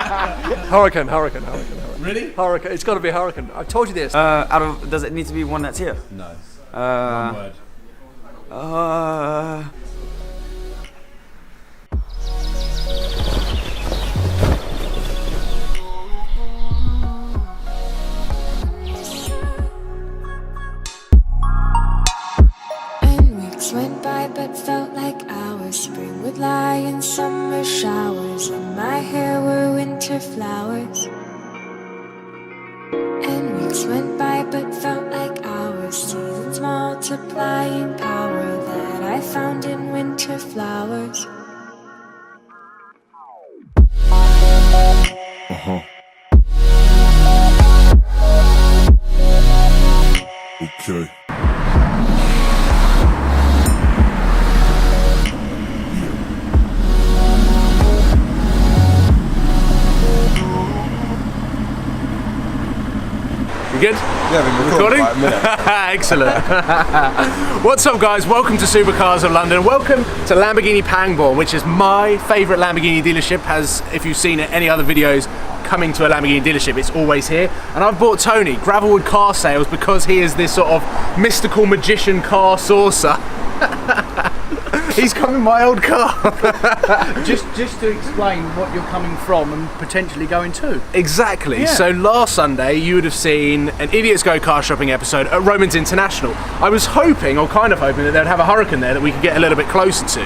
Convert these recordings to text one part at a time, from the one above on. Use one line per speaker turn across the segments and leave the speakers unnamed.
Hurricane.
Really?
Hurricane. It's got to be a Hurricane. I've told you this.
Does it need to be one that's here?
No. One word.
Went by but felt like hours. Spring would lie in summer showers, and my hair were winter flowers. And weeks went by but felt like hours. Seasons multiplying power that I found in winter flowers.
Okay.
You good?
Yeah, I've been recording for 5 minutes.
Excellent. What's up, guys? Welcome to Supercars of London. Welcome to Lamborghini Pangbourne, which is my favourite Lamborghini dealership. As if you've seen any other videos coming to a Lamborghini dealership, it's always here. And I've bought Tony, Gravelwood Car Sales, because he is this sort of mystical magician car sourcer. He's come in my old car.
just to explain what you're coming from and potentially going to.
Exactly.
Yeah.
So last Sunday you would have seen an Idiots Go Car Shopping episode at Romans International. I was hoping, or kind of hoping, that they'd have a Hurricane there that we could get a little bit closer to.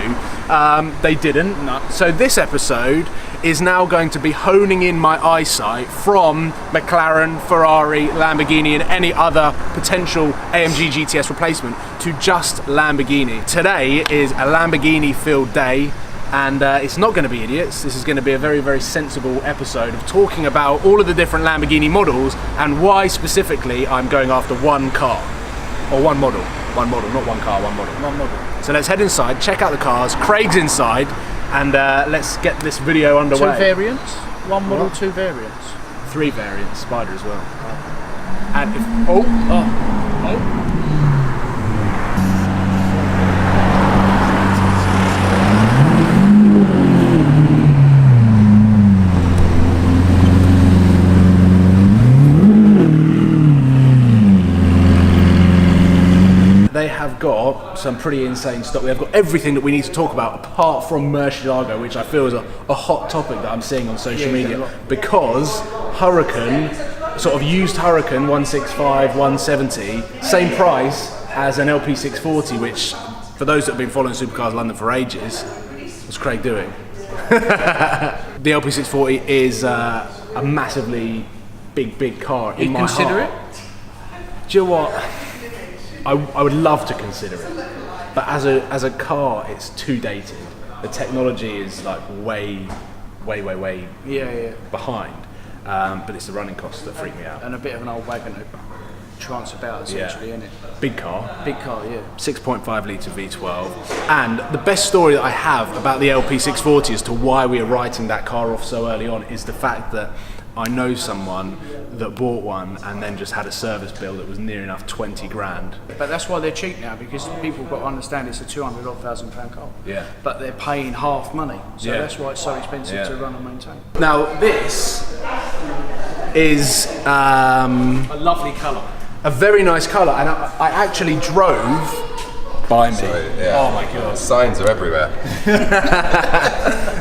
They didn't.
No.
So this episode is now going to be honing in my eyesight from McLaren, Ferrari, Lamborghini and any other potential AMG GTS replacement to just Lamborghini. Today is a Lamborghini filled day, and it's not going to be idiots. This is going to be a very, very sensible episode of talking about all of the different Lamborghini models and why specifically I'm going after one car, or one model, not one car, one model.
One model.
So let's head inside, check out the cars. Craig's inside, and let's get this video underway.
2 variants? One model, what? 2 variants?
3 variants, Spider as well. And if, they have got some pretty insane stuff. They've got everything that we need to talk about apart from Murcielago, which I feel is a hot topic that I'm seeing on social media, because Hurricane, sort of used Hurricane 165, 170, same price as an LP640, which for those that have been following Supercars London for ages, what's Craig doing? The LP640 is a massively big car in my heart.
You consider it?
Do you know what? I would love to consider it, but as a car, it's too dated. The technology is like way behind. But it's the running costs that freak me out.
And a bit of an old wagon to trance about, essentially, isn't it?
Big car.
Big car, yeah.
6.5 litre V12. And the best story that I have about the LP640 as to why we are writing that car off so early on is the fact that I know someone that bought one and then just had a service bill that was near enough 20 grand.
But that's why they're cheap now, because people got to understand it's a £200,000 car.
Yeah.
But they're paying half money, so that's why it's so expensive to run and maintain.
Now this is
a lovely colour.
a very nice colour, and I actually drove by me. Oh my god.
Signs are everywhere.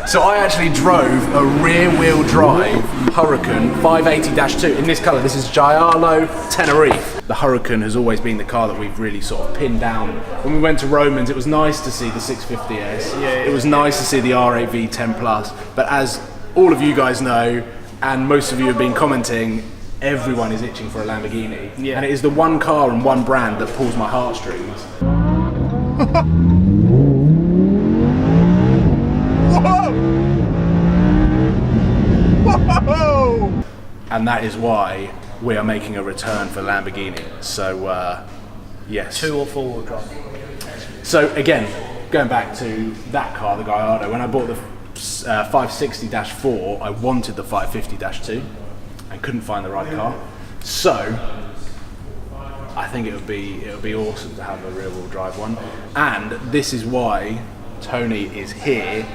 So I actually drove a rear-wheel drive Hurricane 580-2 in this colour. This is Giallo Tenerife. The Hurricane has always been the car that we've really sort of pinned down. When we went to Romans, it was nice to see the 650S. It was nice to see the R8V 10 Plus. But as all of you guys know, and most of you have been commenting, everyone is itching for a Lamborghini. And it is the one car and one brand that pulls my heartstrings. And that is why we are making a return for Lamborghini. So, yes.
2 or 4-wheel drive.
So again, going back to that car, the Gallardo, when I bought the 560-4, I wanted the 550-2 and couldn't find the right car. So I think it would be awesome to have a rear-wheel drive one. And this is why Tony is here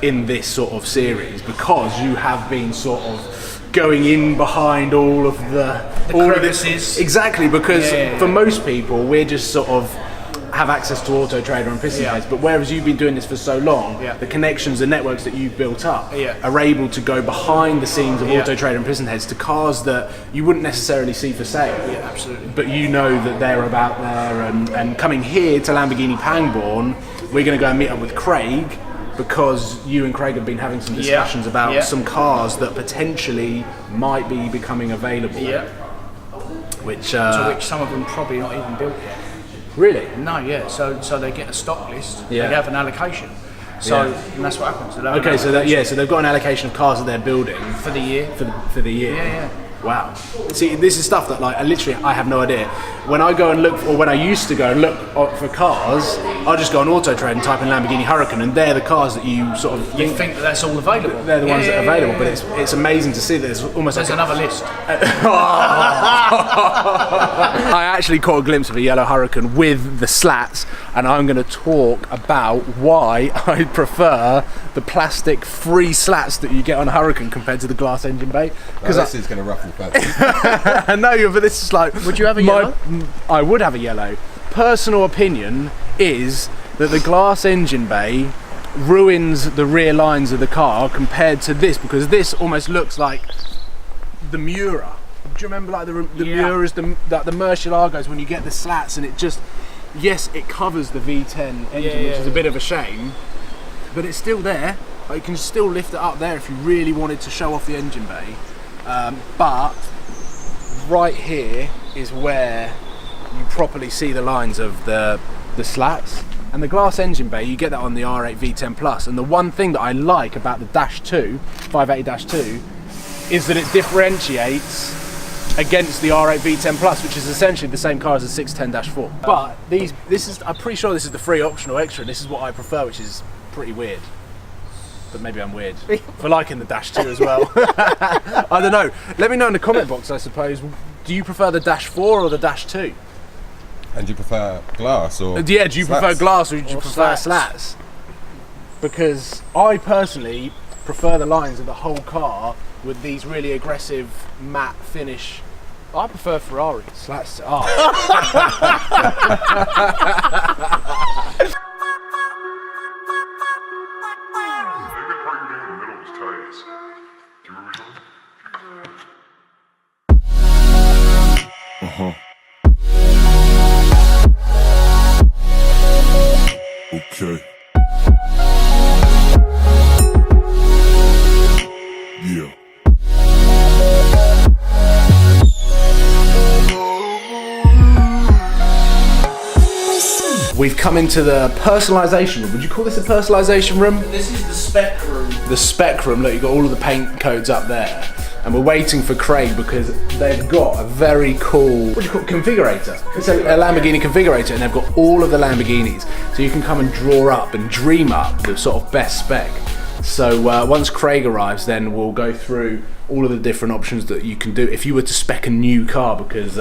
in this sort of series because you have been sort of going in behind all of all
crevices.
Exactly, because for most people, we're just sort of have access to Auto Trader and piston heads, but whereas you've been doing this for so long, the connections and networks that you've built up are able to go behind the scenes of Auto Trader and piston heads to cars that you wouldn't necessarily see for sale.
Yeah, absolutely.
But you know that they're about there, and coming here to Lamborghini Pangbourne, we're going to go and meet up with Craig because you and Craig have been having some discussions about some cars that potentially might be becoming available.
Yeah.
Which
some of them probably not even built yet.
Really?
No, yeah. So they get a stock list.
Yeah.
They have an allocation. So and that's what happens.
Okay, so they've got an allocation of cars that they're building
for the year.
For the year.
Yeah.
Wow. See, this is stuff that like I have no idea. When I go and look, or when I used to go and look for cars, I just go on Auto Trader and type in Lamborghini Huracan, and they're the cars that you sort of
think that that's all available.
They're the ones that are available, but it's amazing to see that there's almost
there's
like
another list.
I actually caught a glimpse of a yellow Huracan with the slats, and I'm going to talk about why I prefer the plastic-free slats that you get on a Huracan compared to the glass engine bay.
Because this is going to ruffle feathers.
No, but this is like.
Would you have a yellow?
I would have a yellow. Personal opinion is that the glass engine bay ruins the rear lines of the car compared to this, because this almost looks like the Mura. Do you remember like the Muras, the Murcielagos, when you get the slats and it just, yes, it covers the V10 engine, which is a bit of a shame, but it's still there. Like, you can still lift it up there if you really wanted to show off the engine bay. But right here is where you properly see the lines of the slats. And the glass engine bay, you get that on the R8 V10 Plus. And the one thing that I like about the Dash 2, 580-2, is that it differentiates against the R8 V10 Plus, which is essentially the same car as the 610-4. But I'm pretty sure this is the free optional extra. This is what I prefer, which is pretty weird. But maybe I'm weird for liking the Dash 2 as well. I don't know. Let me know in the comment box, I suppose. Do you prefer the Dash 4 or the Dash 2?
And do you prefer glass or
Do you
slats?
prefer glass or do you prefer slats? Because I personally prefer the lines of the whole car with these really aggressive matte finish. I prefer Ferrari. Slats.
Okay. Yeah.
We've come into the personalisation room. Would you call this a personalisation room?
This is the spec room.
The spec room. Look, you've got all of the paint codes up there. And we're waiting for Craig because they've got a very cool, what do you call it, configurator. It's a Lamborghini configurator, and they've got all of the Lamborghinis. So you can come and draw up and dream up the sort of best spec. So once Craig arrives, then we'll go through all of the different options that you can do if you were to spec a new car, because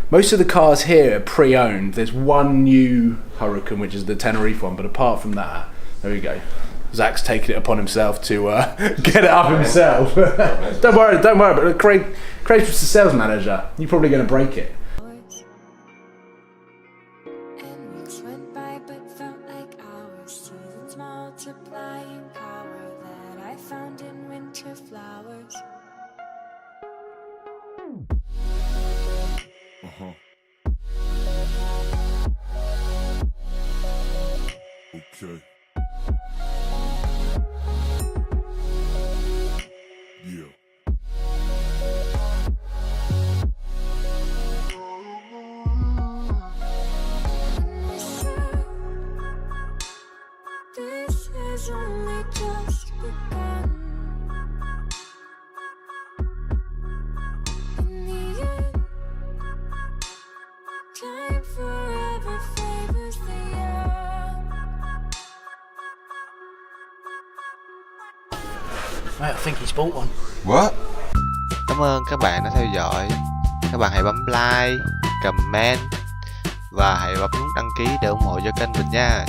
most of the cars here are pre-owned. There's one new Huracan, which is the Tenerife one, but apart from that, there we go. Zach's taking it upon himself to get it up himself. Don't worry, but Craig's just the sales manager. You're probably going to break it.
And weeks went by but felt like hours. Seasons multiplying power that I found in winter flowers.
Okay. Yeah.
This has only just begun. In the end, time forever favors the young.
Mate, I think he's bought one.
What?
Cảm ơn các bạn đã theo dõi. Các bạn hãy bấm like, comment và hãy bấm nút đăng ký để ủng hộ cho kênh mình nha.